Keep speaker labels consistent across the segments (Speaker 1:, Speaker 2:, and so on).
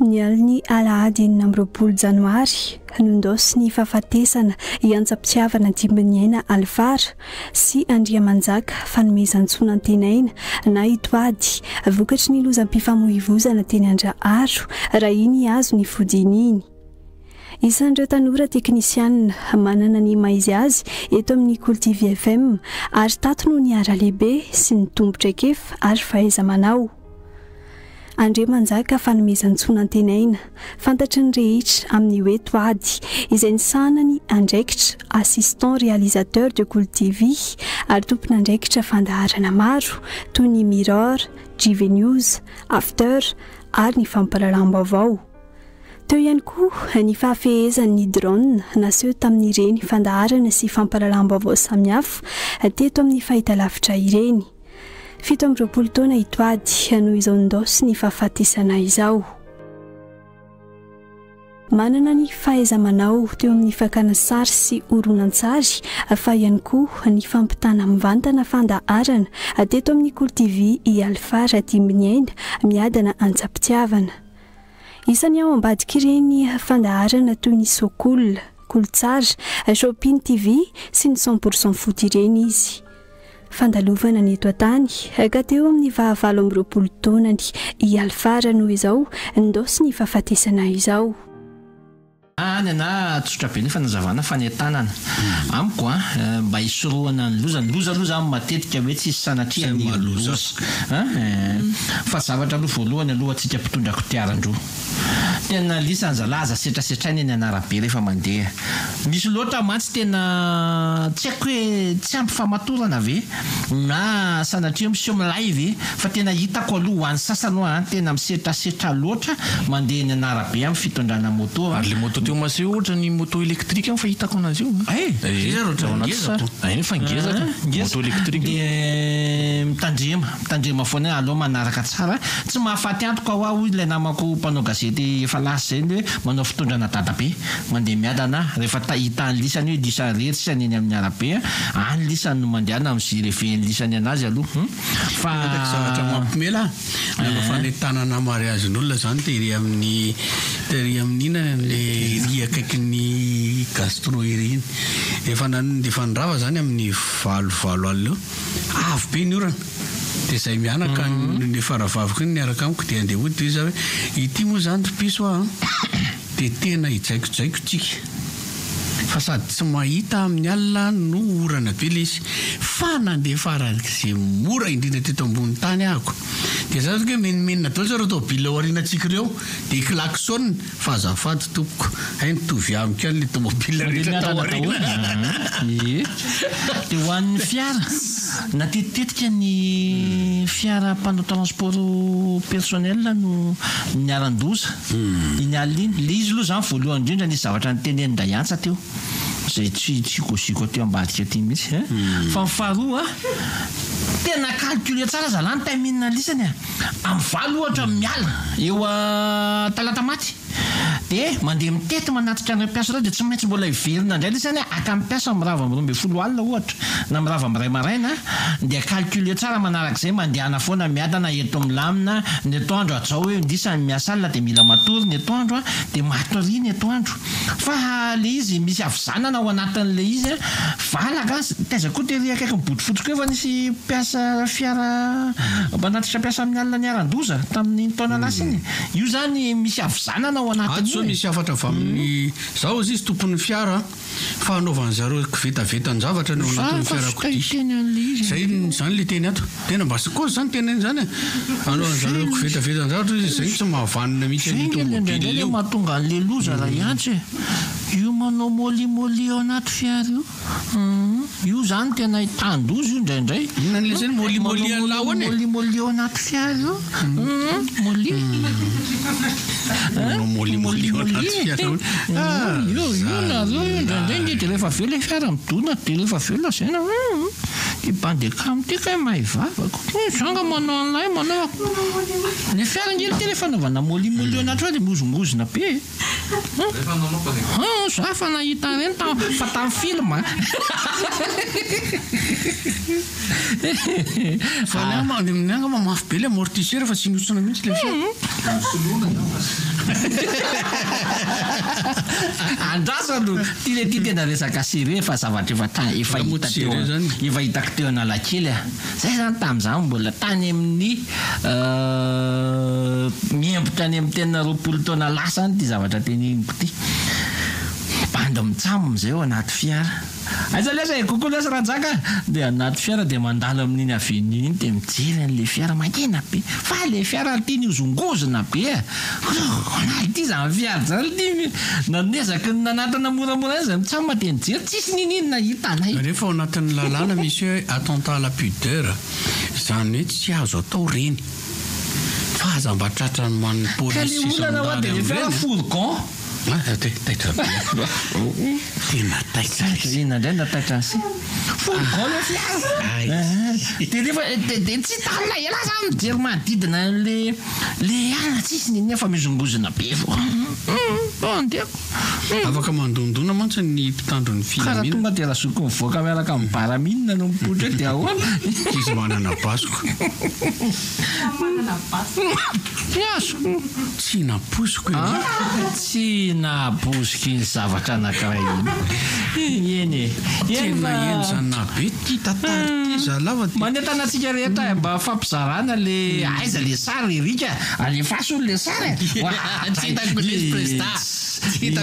Speaker 1: Ny aliny alahady 9 janoary nondosy ny fahafatesana iantsa-pitiavana Dimbiniaina Alfara sy Andriamanjaka fanomezan-tsona antenaina na itoady vokatry ny lozam-pifamoivozana teny Andraharo raha iny azo ny fodininy. Isan'ireo tanora teknisianina manana ny maizy azy eto amin'ny Coltivy FM ary tato no ny ara-lehibe sy ny tombotra kefa ary fahaiza-manao. Andriamanjaka fanomezan-tsona antenaina fantatry ny rehetra amin'ny hoe toady izay nisahana ny andraikitra assistant réalisateur de Coltivy ary tompon'andraikitra fandaharana maro toy ny Mirror, JV News, After ary ny fampahalalam-baovao. Teo ihany koa ny fahafehezan'ny drone naseho tamin'ireny fandaharana sy fampahalalam-baovao samihafa teto amin'ny fahitalavitra ireny. 17 taona itoady noho izao ndosy ny fahafatesana izao. Manana ny fahaiza-manao teo amin'ny fakana sary sy horonan-tsary fa ihany koa ny fampitana mivantana fandaharana teto amin'ny Coltivy i Alfara Dimbiniaina miadana antsa-pitiavana. Isany ao ambadika ireny fandaharana toy ny Sokol, Kolontsara, Shopping TV sy ny 100% foot ireny izy. Fandalovana ny eto an-tany ka teo amin'ny 29 taonany i Alfara noho izao ndosy ny fahafatesana izao.
Speaker 2: Ana tsotra be ny fanazavana fanetanana amiko mba hisorohana ny loza aloha matetika hoe tsy sanatria ny loza fa zavatra aloha voalohany aloha atsika mpitondra kodiaran-droa tena lisany zalaza setrasetrainy eny anarabe rehefa mandeha misy loatra mantsy tena tsy haiko hoe tsy ampy famatorana ve na sanatria miseho live fa tena hitako aloha ho an'ny sasany tena misetrasetra loatra mandeha eny anarabe amin'ny fitondrana moto
Speaker 3: ary le moto teo maseho ohatra ny moto électrique fa hitako anazy io fa ngezaka moto électrique
Speaker 2: dia mitandrema foana aloha manaraka tsara tsy mahafaty antoka ho ilay namako mpanao gazety efa lasa zay hoe manao fitondrana dadabe mandeha miadana rehefa tahita ny lisany hoe lisa retsy eny amin'ny arabe any lisany no mandehana amin'ny zirefeny lisany anazy aloha
Speaker 4: fa zavatra mampimela fanetanana mariazin'olona zany tery amin'inana le ry akaikin'ny gastro ireny efa nandrava zany amin'ny valovalo alina avo be ny orana dia izay mianaka ny faravaviko iny niaraka amiko dia andeha hody izy hoe ity moa zany piso dia tena hijaikojaiko tsika fa sady tsy mahita amin'ny alina no orana be le izy fa nandeha farak'izay mora indrindra teto ambony tany ahako dia zany hoe menimenina daholo zareo tômôbila ao aorianantsika ireo dia klaksona fa azafady tompoko nitovy amiko ihany le tômôbila rehetra tao aoriana
Speaker 2: dia ho an'ny fiara natetitika ny fiara mpanao transport personnel no niaran-doza iny alina iny le izy aloha zany voalohany indrindra ny zavatra nyteneny Dayansa teo zay tsy gosiko teo ambadika ty mihitsy fa mifaharoa tena calcule tsara zalany taminina lisany amin'ny valo ohatra miala eo talata maty dia mandeha mitety manatitra ny mpiasa dia tsy maintsy mbola hiverina indray lisany aka mipiasa mirava 12 alina ohatra na mirava miray maraina dia calcule tsara manarak'izay mandehana foana miadana eto milamina ny etoandro atsao hoe ndisany miasa alina dia mila matory ny etoandro dia matori ny etoandro fa le izy misy avizanana ao anatin'le izy valaka taiza koa tery akaiky miboty fotsika efa nisy mpiasa fiara manatitra mpiasa amin'ny alina niaran-doza tamin'ny taona lasa iny io zany misy avizanana ao anatin'io
Speaker 4: misy afatra avy amin'ny zao izy izy tompon'ny fiara fa hanaovan'ny zareo vetaveta ny zavatra ny ao anatin'ny fiarakodia zany le teny ato tena mba sikosy zany tena iny zany hanaovan'ny zareo vetaveta ny zavatra izy zay tsy mahavanina mihitsy ny tômôbila io
Speaker 2: mahatonga an'le loza raha iantsy io manao molimoli ao anaty fiara io zany tena hitandozy io indraindray
Speaker 4: inan'le zany molimoli alaony
Speaker 2: molimoli ao anaty fiara io
Speaker 4: molimoli ao anaty fiara
Speaker 2: io nareo io indraindray dia rehefa aveo le fiara midona dia rehefa aveo lazaina i bandekamo ty ka mahivavako zanga manao an'lay manao ny fiara ngely ty le fanaovana molimoli ao anaty dia mozomozona be za fa nahita reny fa tamin'ny film
Speaker 4: fa minanga mamafy be le amortisseur fa tsy nosona mihitsy le fiara
Speaker 2: andraso aloha ty tena resaka sire fa zavatra efa hitako teo Analakely zay zany tamin'izany mbola tany amin'ny miembotra any amin'ny tena 20 taona lasa any ty zavatra teneniko ty banda mitsamo zay ao anaty fiara aiza lesa kokoa lesa Rajaka dia anaty fiara dia mandalo amin'iny avenue iny dia mijery an'le fiara makena be fa le fiara ty niozongozona be anaty zany fiara zany ty nanezaka nanatana moramora izy mitsamo dia mijery tsisy ninina hitanay
Speaker 4: rehefa ao anatin'ny lalàna misy hoe attentat à la pudeur zany hoe tsy azo atao reny fa aza mba tratrany man'ny polisy
Speaker 2: sy olana wa dia le fiara fourgon
Speaker 4: taitra tena taitra
Speaker 2: ina indray nataitra asy fourgon le fiara dia rehefa tsy talina ela zany mijery manodidina le ana tsisy niny fa mizongozona be andeko
Speaker 4: afaka mandondona mantsy ny mpitandro ny
Speaker 2: karaha
Speaker 4: filamina
Speaker 2: tonga dia rasoko mivoaka miaraka amin'ny baraminina no mipotra dia ahoana
Speaker 4: izy manana basoko
Speaker 2: yaso
Speaker 4: tsy naposiko
Speaker 2: tsy naposika iny zavatra anankiray iny eny
Speaker 4: tena eny zany nabe ty tatary ty zalava
Speaker 2: manentana antsika rehetra mba fampizarana le aiza le sary rika alefaso le sary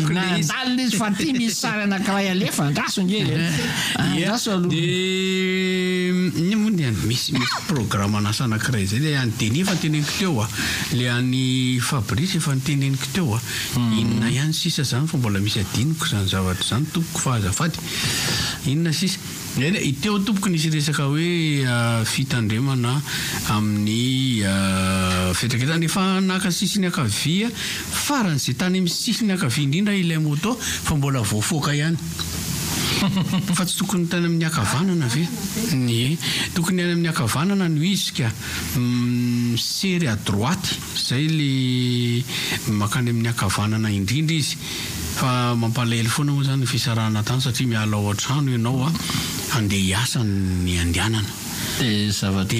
Speaker 2: nandalina izy fa ty misy sary anankiray alefa andraso ngely andraso aloha
Speaker 4: ny mony misy programme anasa anankiray zay le any Denis efa niteneniko teo le any Fabrice efa niteneniko teo inona ihany sisa zany fa mbola misy adiniko zany zavatra zany tompoko fa azafady inona sisa iteo tompoko nisy resaka hoe fitandremana amin'ny fetraketana efa naka sisiny akavia farany zay tany amin'ny sisiny akavia indrindra ilay moto fa mbola voafoaka ihany fa tsy tokony tany amin'ny akavanana ve ny tokony any amin'ny akavanana no izy ka sery à droite zay le makany amin'ny akavanana indrindra izy fa mampalahelo foana moa zany fisarahana tany satria miala ao an-trano ianao andeha hiasa ny andehanana
Speaker 2: dia zavatra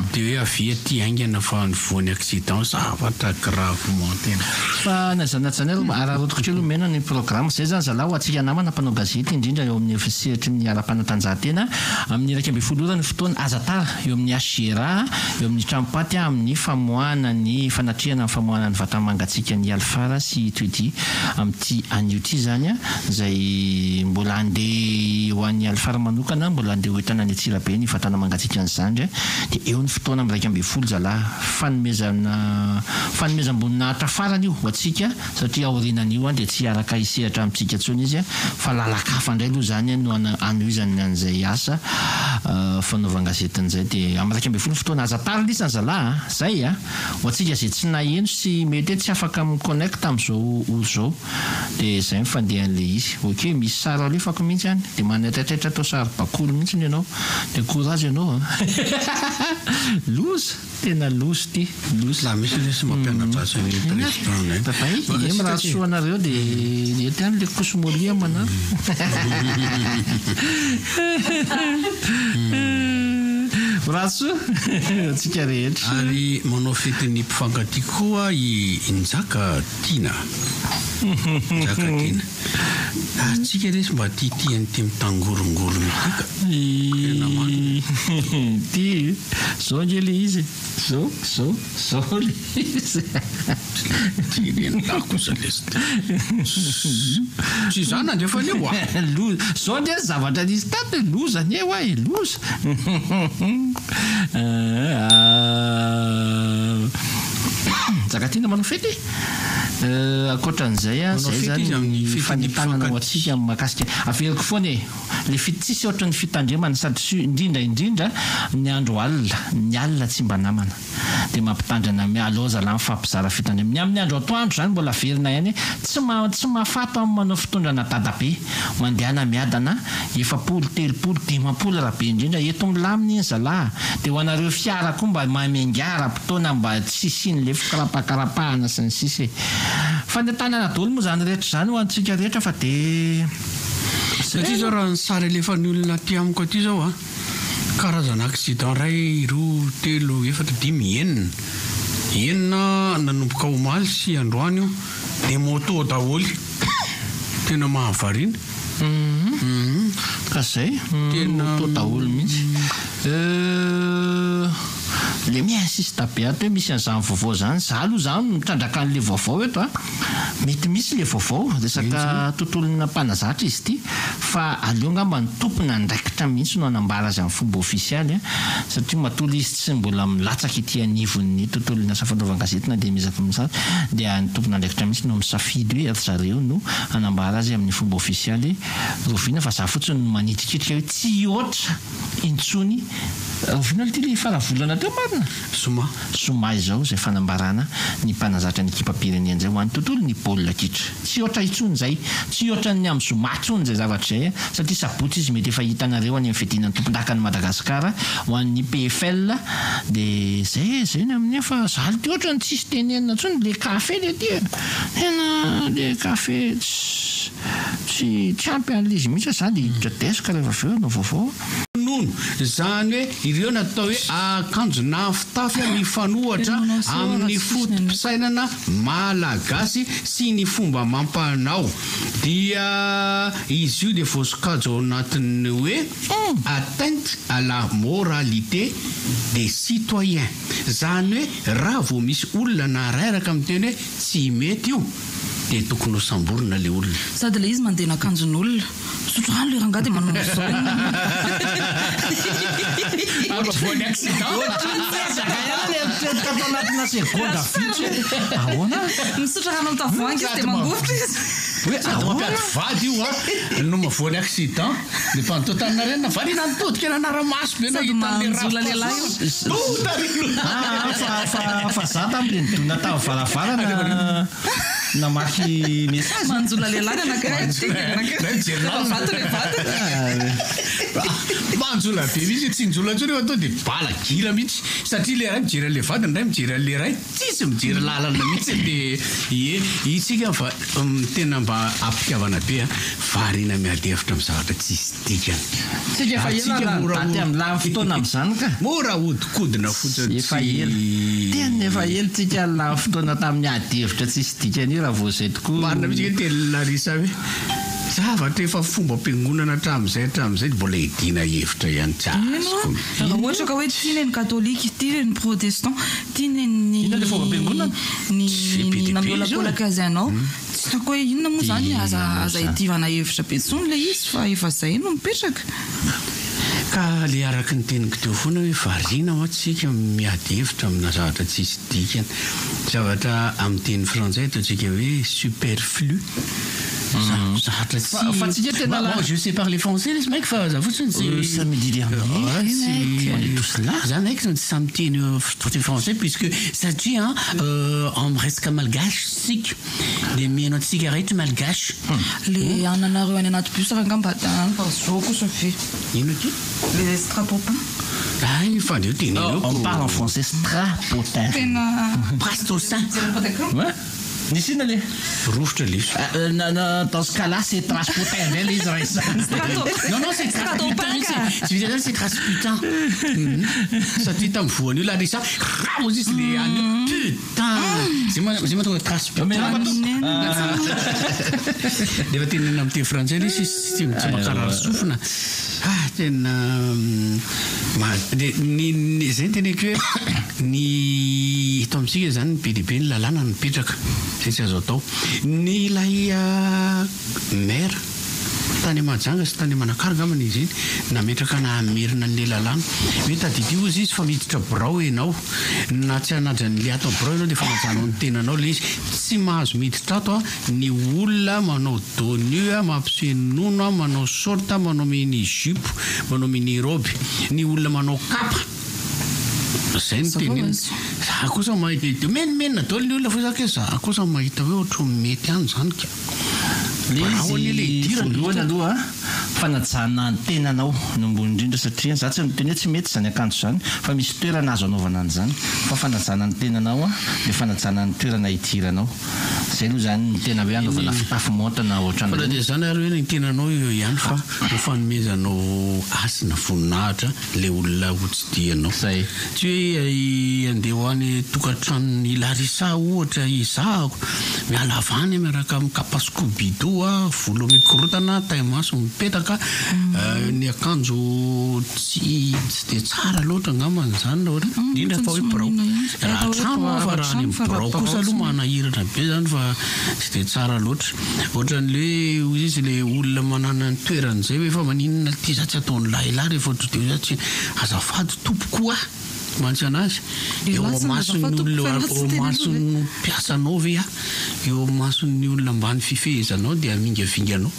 Speaker 4: dia hoe avia ty aingana fa nivoany accident zavatra gravement tena
Speaker 2: fa nazanatsany ararotokotra aloha mena ny programme zay zany zalaho atsika namana mpanao gazety indrindra eo amin'ny sehatry ny ara-panatanjahantena amin'ny iraika amby folo ora ny fotoana azatara eo amin'ny Agera eo amin'ny Trampaty amin'ny famoahana ny fanatriana amin'ny famoahana ny vatamangatsika ny Alfara sy Tuidi amin'ity anio ty zany zay mbola andeha ho an'ny Alfara manokana mbola andeha hoentana ny Atsirabe ny fatana mangatsika ny Zandry dia eo ny fotoana amin'ny iraika amby folo zalahy fanomezam-boninahitra farany io ho atsika satria aorinan'io dia tsy araka isehatra amintsika tsony izy fa lalakafa indray aloha zany no anoizany an'izay asa fanaovan-gazetin'izay dia amin'ny iraika amby folo fotoana azatara lisany zalahy zay ho atsika zay tsy naheno sy mety tsy afaka miconnecte amin'izao olo zao dia zay mifandehan'le izy ok misy sary alefako mihitsy any dia manaitratraitra atao sary bakolo mihitsy ny ianao dia courage ianao loza tena loza ty loza
Speaker 4: la misy lesy mampianatra asany président
Speaker 2: papay miraha soanareo dia ety any le kosmolia manao raso atsika rehetra
Speaker 4: ary manao fetin'ny mpifankatia koa injaka Tina Njaka Tina atsika resy mba tiatiany ty mitangorongorona
Speaker 2: ty zao nge le izy zao le izy
Speaker 4: ty renako za lesy tsy zana ndre fa leo
Speaker 2: zao ndre zavatra nisy tato loza ny eo loza Njaka manao fety akoatran'izay zay zany fanipana ho atsika makasika averiko foana le tsisy ohatra ny fitandremana sady indrindra ny andro alina tsy mba namana dia mampitandrina mialoha zalahy mifampizara fitandremana ny amin'ny andro atoandro zany mbola verina ihany tsy mahafato amin'ny manao fitondrana dadabe mandehana miadana 7 telopolo 50 raha be indrindra eto milamina iny zalahy dia ho anareo fiara koa mba mamengara mpitona mba tsisiny le fikarapakarapahana sy ny sisy fa ny tanana dolo moa zany rehetra zany ho antsika rehetra fa dia
Speaker 4: satria zao raha ny sary alefan'ny olona ty amiko aty zao karazana accident ray 2 3 4 5 enina nanomboka omaly sy androany io dia moto daholy tena mahavarina
Speaker 2: ka zay tena daholo mihitsy le miinsiste be ato hoe misy an'izany vaovao zany za aloha zany mitrandraka an'le vaovao eto mety misy le vaovao resaka tontolona mpanazatra izy ity fa aleo ngamba ny tompona ndraikitra mihitsy no anambara azy amin'ny fomba ofisialy satria matoly izy tsy mbola milatsaka ity anivon'ny tontolona asa fanaovan-gazety na dia mizaka misary dia ny tompona ndraikitra mihitsy no misafidy hoe zareo no anambara azy amin'ny fomba ofisialy roviana fa za fotsiny no manitrikitrika hoe tsy oatra intsony roviana ity le faravolana teo marina soma izao zay fanambarana ny mpanazatra ny ekipa-pirenena zay ho an'ny tontolo ny baolina kitra tsy oatra intsony zay tsy oatra ny amin'ny zomatsony zay zavatra zay satria sabotsy izy mety efa hitanareo any amin'ny fiadinan'ny tompon-dakany Madagasikara ho an'ny PFL dia zay ny amin'ny efa zaly ty oatra ny tsisy tenenina ntsony le kafe le ty tena le kafe tsy ampy an'le izy mihitsy zany hiditra deska rehefa aveo no vaovao
Speaker 4: nono zany hoe ireo natao hoe akanjona fitafy ny fanohatra amin'ny fotom-pisainana malagasy sy ny fomba mampanao dia izy io dia voasokajy ao anatin'ny hoe atteinte à la moralité des citoyens zany hoe raha vao misy olona narairaka amin'ny teny hoe tsy mety io dia tokony ho samborina le olona
Speaker 5: sady le izy mandeha nakanjon'olona sotro rano le rangaty manao zao
Speaker 4: voany accident
Speaker 2: anatina seconde fitsy ahoana
Speaker 5: misotro rano amin'ny tavoahangy izy dia mangovotra izy
Speaker 4: hoe mampiady vady io no mavoany accident dia fantotanina renina valina nitodika nanara-maso be
Speaker 5: sady manjola lehilahy
Speaker 2: fa za tamile nidona tamin'ny varavarana namaky message
Speaker 5: manjola lehilahy
Speaker 4: manjola be misy tsy njola ntsony efa tao dia bala gira mihitsy satria le ray mijery le vady ndray mijery le ray tsisy mijery lalana mihitsy dia itsika fa tena mba ampitiavana be variana miady hevitra amin'ny zavatra tsisy dikany
Speaker 2: tsika efa elaty amin'ny lany fotoana amin'izany ka
Speaker 4: mora hodikodina fotsiny
Speaker 2: efa ela tena efa ela tsika lany fotoana tamin'ny ady hevitra tsisy dikany io raha vao zay tokoa
Speaker 4: marina mihitsy teny larisa hoe zavatra efa fomba ampiangonana hatramin'izay mbola hidina hevitra ihany
Speaker 5: raha ohatra ka hoe tiany ny katolika tiany ny protestant tiany ny nameolakolaka azy anao tsy tako hoe inona moa zany aza hitivana hevitra be tsony le izy fa efa zay no mipetraka
Speaker 4: ka le araka ny teniko teo foana hoe varina atsika miady hevitra amina zavatra tsisy dikany zavatra amin'ny teny frantsay ataontsika hoe superflu je sais parler français les mecs fa za fotsiny
Speaker 2: ça me dit rien
Speaker 4: zany haiko tsy miteny français puisque satria en resaka malgache sika le mihainao cigarette malgache
Speaker 5: le ananareo any anaty bus rangamba zao koa Sophie
Speaker 4: ino ty
Speaker 5: le strapotin
Speaker 4: fandeo teny
Speaker 2: on parle en français strapotin
Speaker 5: tena
Speaker 4: prastosin
Speaker 2: nisy ina le
Speaker 4: rofotra liso
Speaker 2: dans ce cas-là c'est transputin ndray le izy raisa
Speaker 4: non c'est transputin c'est transputin satria tamin'ny voany io la resa ramo izy le any putain zay matonga transputin defa tenena amin'ny teny frantsay le tsy makarary sofina tena zay teneko hoe ny hito amintsika zany ny be lehibe ny lalàna nipetraka zay tsy azo atao ny ilay mara tany majanga sy tany manakaranga amana izy iny nametraka namerina n'le lalàna hoe tadidio izy fa miditra birao ianao na tsy hanadra n'le ato birao ianao dia fa majanao ny tenanao le izy tsy mahazo miditra ato ny olona manao donu mampiseho nono manao sorta manao mini jupe manao mini robe ny olona manao kapa zay ny teniny za kosa mahita menimenina daholo ny olona fa zaka za kosa mahita hoe ohatry mety any zany ka
Speaker 2: voalohany aloha fanajana ny tenanao nombony indrindra satria za tsy miteny hoe tsy mety zany akanjo zany fa misy toerana azo anaovana an'izany fa fanajana ny tenanao dia fanajana ny toerana hidiranao zay aloha zany ny tena hoe anaovana fitafy montana ohatran'izany
Speaker 4: dia zany ary hoe ny tenanao io ihany fa ho fanomezanao asina voninahitra le olona hotsidianao
Speaker 2: zay
Speaker 4: tsy hoe andeha ho any tokantranony larisa ohatra izahako miala avany miaraka mikapasikobido volo mikorotana taimaso mipetaka ny akanjo tsy de tsara loatra ngamany zany loatra indrindra fa hoe brao raha trano fa raha ny brao kosa aloha manahirana be zany fa tsy de tsara loatra ohatran'le izy le olona manana ny toerana zay hoe fa maninona ty za tsy ataony lahilahy rehefa ohatry de tsy azafady tompoko mantsy anazy eo amason'ny olona mason'ny mpiasanao ve eo amason'ny olona ambany fifehezanao dia amingavinganao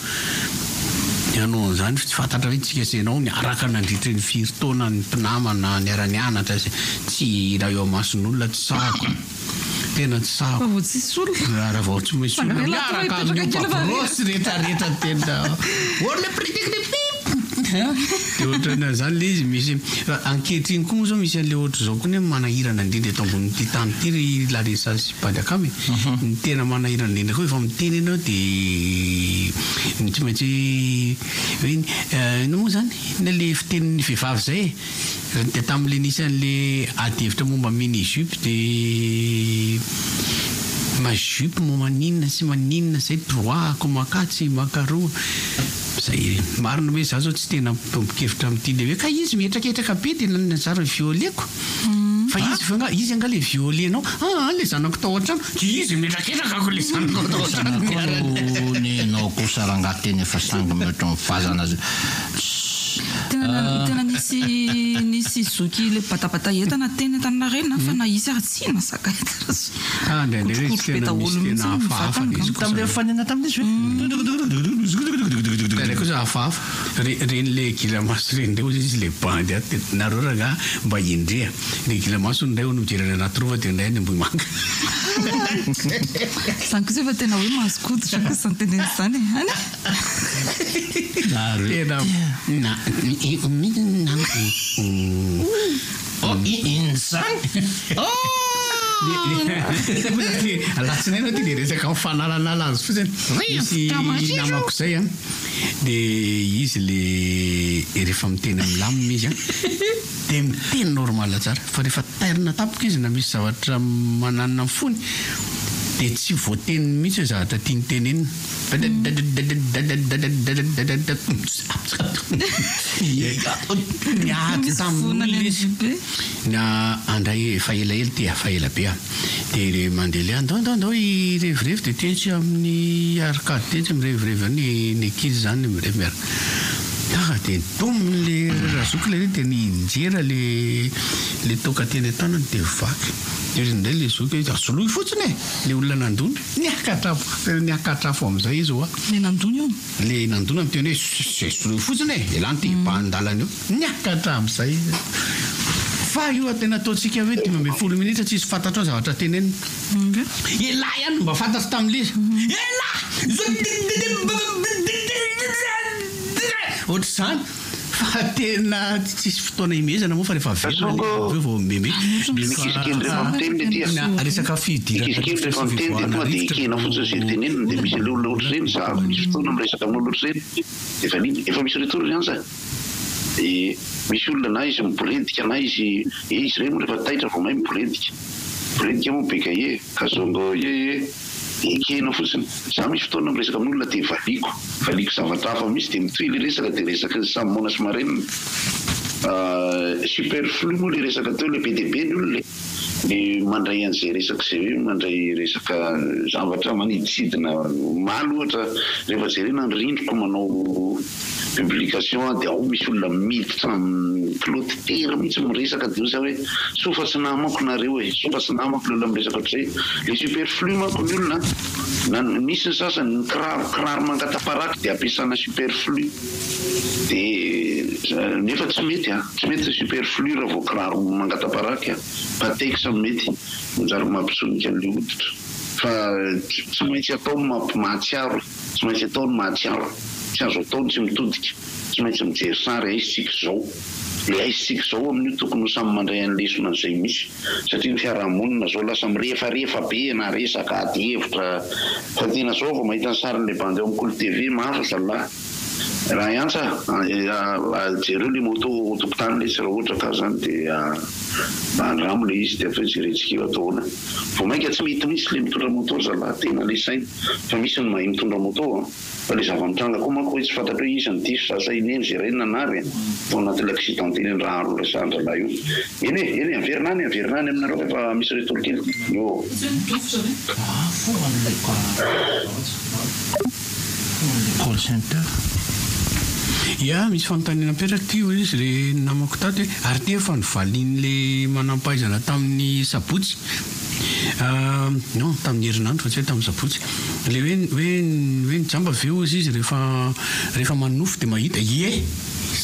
Speaker 4: ianao zany tsy fantatra hoe tsika senao ny araka nandritra ny firy-taona ny mpinamana ny ara-nianatra tsy raha eo amason'olona tsy sahako tena tsy sahako raha vao tsy misy olona miaraka amin'ny opabrosy rehetrarehetra tena orle pritikripi de ohatrana zany le izy misy ankehitriny koa moa zao misy an'le ohatra zao koa ny manahirana indrindra eto ambony ty tany ty laresa sy padakamy ny tena manahirana indrindra koa efa miteny ianao de tsy maintsy hoe ino moa zany na le fitenin'ny vehivavy zay de tam'le nisy an'le adihevitra momba mini jupe de majupe mo maninona sy maninona zay droit ko makatsy makaroa zay marina hoe za zao tsy tena mikevitra amin'ity le hoe ka izy mihetraketraka be tena nazara violeko fa izy fa izy anga le violenao le zanako tao an-trano izy mihetraketraka ko le zanako tao an-trano
Speaker 2: ny anao kosa rangahy teny efa sangy mihoatra mivazana
Speaker 5: tena nisy zoky le batabata entana teny Antaninarenina fa na izy atsina saka
Speaker 2: tam'le fanena tamin'izy
Speaker 4: hoe kosa hafahafa reny le gilamaso reny ndray izy le bandy nareo raha mba indrea le gilamaso ndray o mijerana anaty rova de ndray ny Ambohimanga
Speaker 5: zany kosa efa tena hoe mahazokoditra kosa ny teneny zany
Speaker 4: alatsinaina ty de resaka mifanalala azy fotsiny misy namako zay de izy le rehefa miteny milamina izy de miteny normal tsara fa rehefa tairina tapoka izy na misy zavatra mananina fony de tsy voateny mihitsy zavatra tiany tenenina niady tamin'olona andray efa elaela ty afa ela be de mandeha andao irevirevy de tetsy amin'ny arkady tetsy mirevirevy ny ankizy zany mirevimiaraka de dominy le razoky le de ninjera le toka teny an-tanany de vaky ndray le zoky asoloy fotsiny le olona nandony niakatrafo am'izay izy
Speaker 5: le nandony io
Speaker 4: le nandony am'teny hoe soloy fotsiny elany ty bandalany io niakatra am'izay fa io tena ataontsika hoe 10 minitra tsisy fantatrao zavatra tenenina ela ihany mba fantatry tam'le izy ela ohatra zany fa tena tsisy fotoana imezana moa fa rehefa vao meme resaka
Speaker 6: fidirana de ikena fotsiny zay tenenina de misy le olona ohatry reny za misy fotoana miresaka amin'olo ohatry reny efa niny efa misy retory zany zany misy olona na izy miboredika na izy izy reny moa rehefa taitra vao mahay miboredika moa beka ka zongo ikena fotsiny za misy fotoana miresaka amin'olona de valiko zavatra hafa misy de mitoy le resaka de resaka samy mona sy marenina superflu moa le resaka teo le be de be ny olona le mandray an'izay resaka zay hoe mandray resaka zavatra maniditsidina maly ohatra rehefa jerena ny rindriko manao publication de ao misy olona miditra pilote tera mihitsy miresaka de za hoe sofa sy namako nareo sofa sy namako le olona miresaka ohatr'izay le superflu manko ny olona na misy ny sasany ny kiraro mangataparaky de ampiasana superflu de nefa tsy mety superflu raha vao kiraro mangataparaky patexa mety manjary mampisonika an'le hoditra fa tsy maintsy atao mahatsiaro tsy maintsy atao ny mahatsiaro tsy azo ataony tsy mitodika tsy maintsy mijery sary aizitsika zao le aizitsika zao amin'io tokony ho samy mandray an'lesona an'izay misy satria ny fiarahamonina zao lasa mirehefarehefa be na resaka ady hevitra fa tena zao vao mahita ny sariny le bandy eo amin'ny Kolo TV mahafa zalahy raha iantsa jereo le moto tokotany le tsy raha ohatra ka zany dia andramo le izy dia atao jerentsika eo ataona vo mainka tsy mety misy le mitondra moto zalahy tena le saina fa misy ny mahay mitondra moto fa le zava-mitranga koa manko hoe tsy fantatra hoe izy ny diso sasa ineny zay renina navy tao anatin'le accident iny raha arola sandralahy io eny averinany aminareo efa misy retolo kely io
Speaker 2: call center
Speaker 4: ia misy fanontaniana petraka ty izy le namako taty ary ty efa nivalin'le manampahaizana tamin'ny sabotsy non tamin'ny herinandro fa tsy hoe tamin'ny sabotsy le hoe nijamba veo izy rehefa manofo dia mahita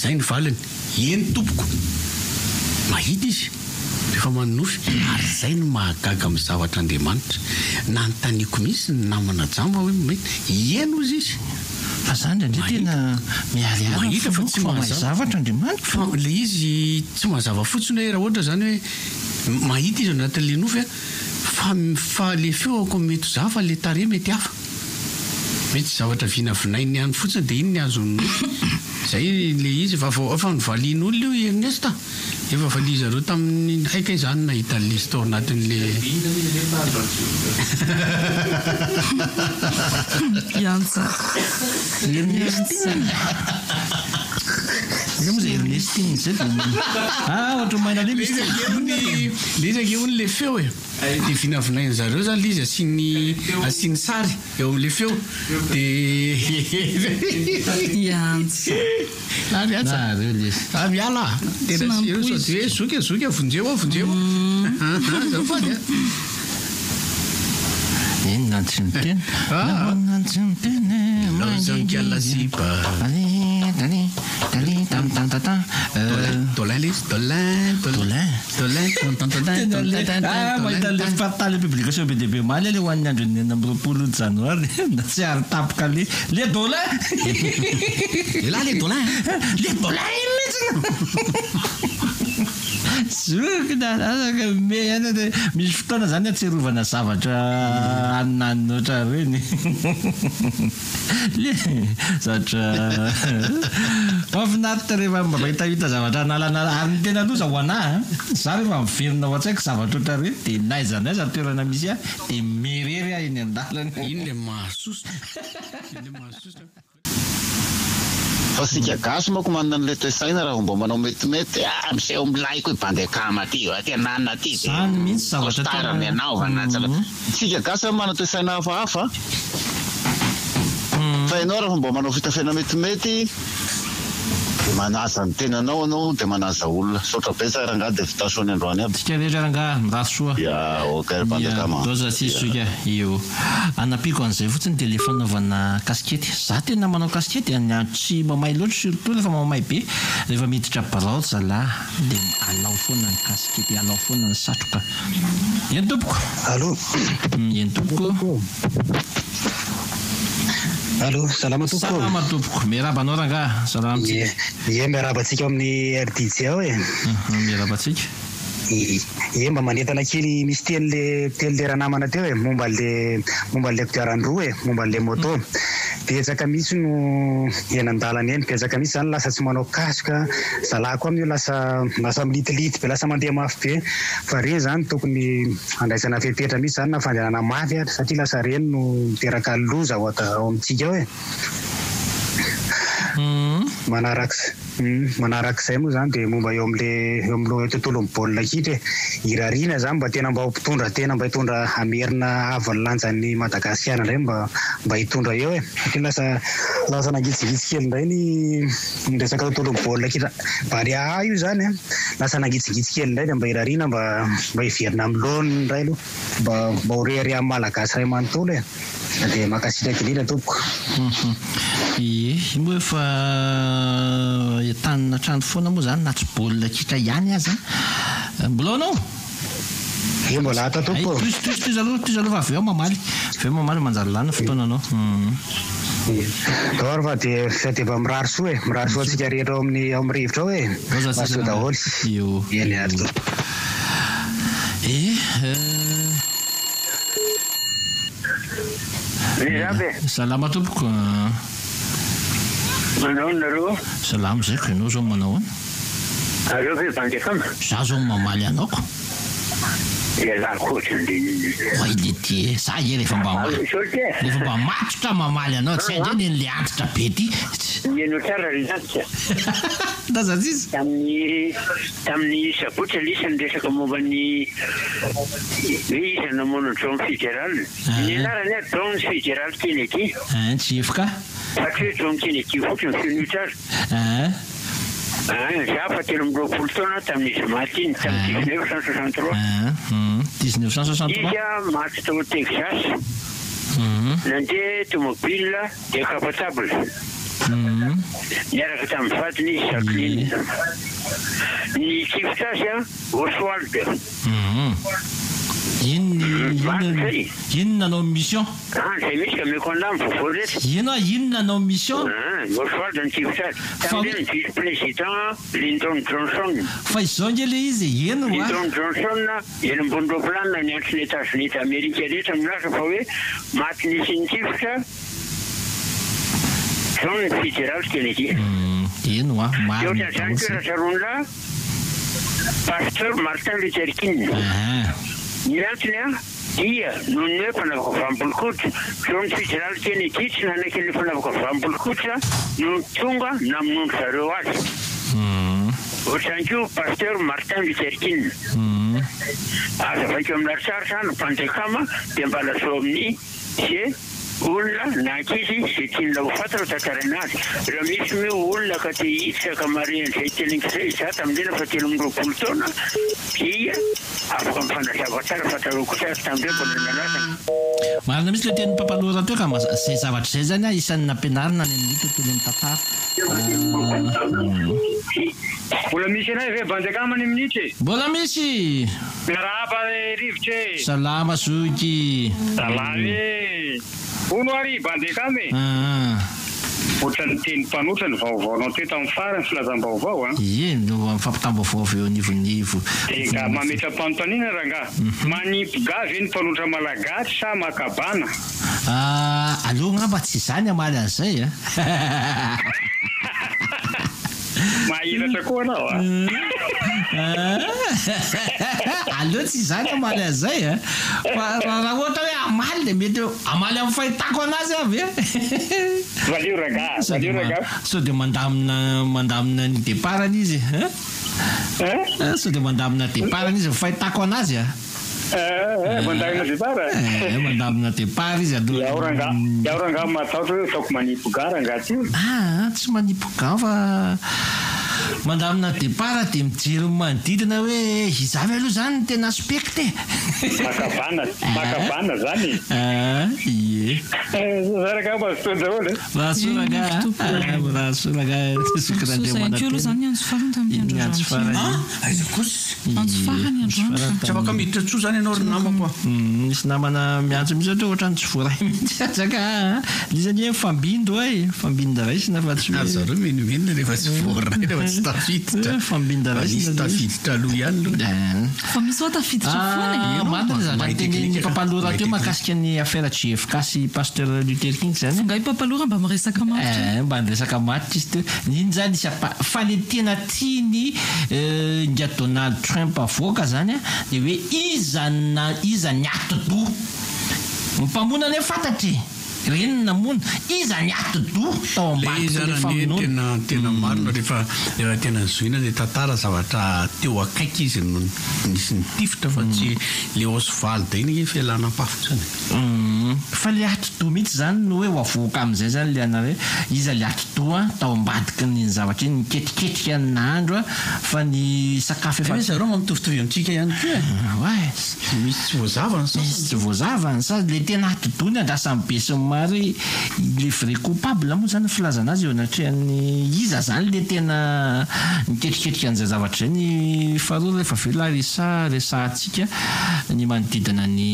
Speaker 4: zay ny valiny ny tompoko mahita izy rehefa manofy ary zay no mahagaga amin'ny zavatra Andriamanitra nanontaniako mihitsy ny namana jamba hoe mety eno izy izy
Speaker 2: fa zany ndray tena
Speaker 4: mahita fa tsy
Speaker 2: mahazavatra Andriamanitra
Speaker 4: fa le izy tsy mahazava fotsiny hoe raha ohatra zany hoe mahita izy anatin'le nofy fa le feo ako mety zafa le tare mety hafa mety zavatra vinavinainy ihany fotsiny dia iny ny azony zay le izy efa nivalian'olona io Ernesta efa valia zareo tamin'ny haika izany nahita le store natin'le
Speaker 5: iantsa
Speaker 2: Ernestine zay ohatra maina le misy
Speaker 4: izy ony le feo dia vinavinainy zareo zany le izy asiny sary eo amin'le feo dia miala tena hoe zoky vonjeo zao faly
Speaker 2: nantsy ny tena
Speaker 4: zankiala sipa
Speaker 2: mahita le partaly publication be dia be maly le hoan'ny andro nena amby 20 janoary na tsy ary tapoka le dolin
Speaker 4: le dolin
Speaker 2: zokynazaka me any de misy fotoana zany atserovana zavatra aninany oatra reny le zavatra mafinaritra rehefa mahitahita zavatra analana ary ny tena loza ho anahy za rehefa miverina ao an-tsaiko zavatra oatra reny dia naizanaiza toerana misy a dia mirery a eny an-dalana
Speaker 4: iny le mahasosotra
Speaker 7: fa sika gasy manko manana an'le toesaina raha mba manao metimety miseho milaiko hoe bandekama ty aty anana ty
Speaker 2: zany mihitsy zavatra
Speaker 7: tarany anaovana sika gasy mana toesaina hafahafa fa ianao raha mba manao fitafiana metimety manaza ny tenanao anao dia manaza olona sotra betsaka raha dia vitasoany androany aby
Speaker 2: tsika rehetra rangaha miraso soa
Speaker 7: doza
Speaker 2: sisika io anapiko an'izay fotsiny dia le fanaovana kaskety za tena manao kaskety tsy mamay loatra surtout rehefa mamay be rehefa miditra barao zalahy dia alao foana ny kaskety alao foana ny satroka eny tompoko eny tompoko
Speaker 8: Allô, salama
Speaker 2: tompoko miarabanao rangaha salama
Speaker 8: miarabantsika amin'ny RDJ ao
Speaker 2: miarabantsika
Speaker 8: mba manentana kely misy teny le raha namana teo momba le kodiaran-droa momba le moto betsaka mihitsy no enandalana eny betsaka mihitsy zany lasa tsy manao kasoka zalahy koa amin'io lasa militility be lasa mandeha mafy be fa reny zany tokony andraisana fepetra mihitsy zany na fandehanana mafy satria lasa reny no miteraka loza ao amintsika ao manarak'izay moa zany dia momba eo amin'le tontolo ny baolina kitra irariana zany mba tena mba mpitondra tena mba hitondra amerina avany lanjan'ny Madagasikara indray mba hitondra eo satria lasa nangitsingitsy kely indray ny resaka tontolo ny baolina kitra bary io zany lasa nangitsingitsy kely indray dia mba irariana mba hiverina amin'ny lony indray aloha mba horery amin'ny malagasy ray manontolo dia makasitraka indrindra tompoko
Speaker 2: moa efa tanina trano foana moa zany na tsy baolina kitra ihany aza mbola anao
Speaker 8: mbola ata tompo
Speaker 2: tozaloha aveo mamaly manjary lana fotoananao
Speaker 8: dor fa dia mba mirary soa antsika rehetra ao amin'ny rivotra ao mahasoa daholo eny ary tompo
Speaker 2: salama tompoko
Speaker 9: manao nareo
Speaker 2: salama zay ko ianao zao manao
Speaker 9: areo ve bandekama
Speaker 2: za zao mamaly anaoko
Speaker 9: Why
Speaker 2: did you say rehefa mba matotra mamaly anao tsy haindray nen'le antitra be ty
Speaker 9: eno tsara latitra
Speaker 2: ndazazy izy
Speaker 9: tamin'ny sabotsy alisany resaka momba ny hoe iza namono John Fitzgerald ny anarany John Fitzgerald Kennedy
Speaker 2: tsy efoka
Speaker 9: satria John Kennedy fotsiny fino tsara za fa telo amby roapolo taona tamin'izy maty iny tamin'ny 1963
Speaker 2: 1963
Speaker 9: izy maty tao Texas nandeha tomobile décapotable niaraka tamin'ny vadiny izy Jacqueline ny tsifotra azy Oswald
Speaker 2: ino nanao mission
Speaker 9: zay misy ka meko andamy vaovao rehetra
Speaker 2: ino nanao mission
Speaker 9: Oswald ny tsifotra azy tamin'ireny vice président Lyndon Johnson
Speaker 2: fa izao nge le izy eno
Speaker 9: Lyndon Johnson eny ambony roplanina ny antony États-Unis d'Amérique rehetra milaza fa hoe maty nisy ny tsifotra John Fitzgerald Kennedy
Speaker 2: eno
Speaker 9: eo ohatran'izany toeratsaronla pasteur Martin Luther King ny antony dia noho ny hoe mpanavaka vambolokotra John Fitzgerald Kennedy tsy nanaiky ny mpanavaka vambolokotra no tonga namonondro zareo azy ohatran'io pasteur Martin Luther King aza vaikeo amin'ny laritsarotra no mpandekama dia mbala zao amin'ny ze olona na ankizy zay tianona ho fatana tantaraina azy raha misy moa olona ka te hitsaka maren'izay telingizay za tamin'ireny fa telo amby roapolo taona dia afaka mifanazava tsara fataroko tsara tamin'ireny mbola nalazana
Speaker 2: marina misy le teny mpampalora teo ka zay zavatra zay zany isan'ny nampianarina ny amin'ny tontolo ny tantara
Speaker 9: mbola misy anay ve bandekama ny minitra
Speaker 2: mbola misy
Speaker 9: miarahaba rivotra
Speaker 2: salama zoky
Speaker 9: salamy ono ary bandekamy ohatrany teny mpanotra ny vaovaonao teo tamin'ny farany filazam-baovao
Speaker 2: no mifampitam-baovao eo nivonivo
Speaker 9: ka mametra-panontaniana ranga manipy gavy ny mpanotra malagasy sa makabana
Speaker 2: aloha ngamba tsy zany amaly an'izay
Speaker 9: mahiratra koa anao
Speaker 2: aloha tsy zany amaly an'izay fa raha ohatra hoe amaly le mety amaly amin'ny fahitako anazy avy
Speaker 9: valio raga
Speaker 2: so dia mandamina ny départany izy so dia mandamina départany izy fahitako anazy
Speaker 9: mandamina départ
Speaker 2: mandamina départ izy aloha
Speaker 9: iaho ranga matahotra hoe taoko manipo ga ranga ty
Speaker 2: tsy manipo ga fa mandamina départ dia mijery manodidina hoe izavy aloha zany ny tena aspecte
Speaker 9: makabana zany
Speaker 2: ie
Speaker 9: zaraka mazotonja olo
Speaker 2: rahasoraga
Speaker 4: tsy afaka miditra tsoa zany ianao ry namako
Speaker 2: misy namana miantso misy ohatra ohatrany tsy voaray mihitsy azaka izany hoe fambindo fambindo raisina fa tsy
Speaker 4: zareo menomenona rehefa tsy voaray rehefa tsy tafiditra
Speaker 2: fambindo raisina
Speaker 4: tafiditra aloha ihany
Speaker 5: fa misy oa tafiditra foana
Speaker 2: marina zany tenyny pampalora teo mahakasika ny affaire JFK sy pasteur Luther King zany
Speaker 5: nga pampalora mba miresaka matotra
Speaker 2: mba niresaka matotra izy teo iny zany isy fa le tena tiany ngia Donald Trump avoaka zany dia hoe iza ny ati-do mpamona ny fantatry reny namona iza ny ati-do tao
Speaker 4: ambany tena marina rehefa tena zoina le tantara zavatra teo akaiky izy no nisy nitifitra fa tsy le Oswald iny fialanam-pafitra zany
Speaker 2: fa le ati-do mihitsy zany no hoe ho avoaka amin'izay zany le ana hoe iza le ati-do tao ambadiky ny zavatra iny niketriketrika ny nahandro fa ny sakafo efa
Speaker 4: zareo mamitovitovy amintsika ihany koa misy tsy voazavany
Speaker 2: misy tsy voazavany sady le tena ati-do ny andrasany be sy mary le vrai coupable moa zany filazana azy eo anatrehany iza zany le tena niketriketrika an'izay zavatra zay ny faharoa rehefa vela resahantsika ny manodidina ny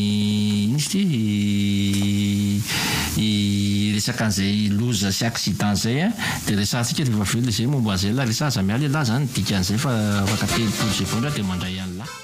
Speaker 2: iny sy resaka an'izay loza sy accident zay dia resahantsika rehefa vela zay momba an'izay la resaha zamialy lahy zany dika an'izay fa afaka telopolo seconde dia mandray an'lahy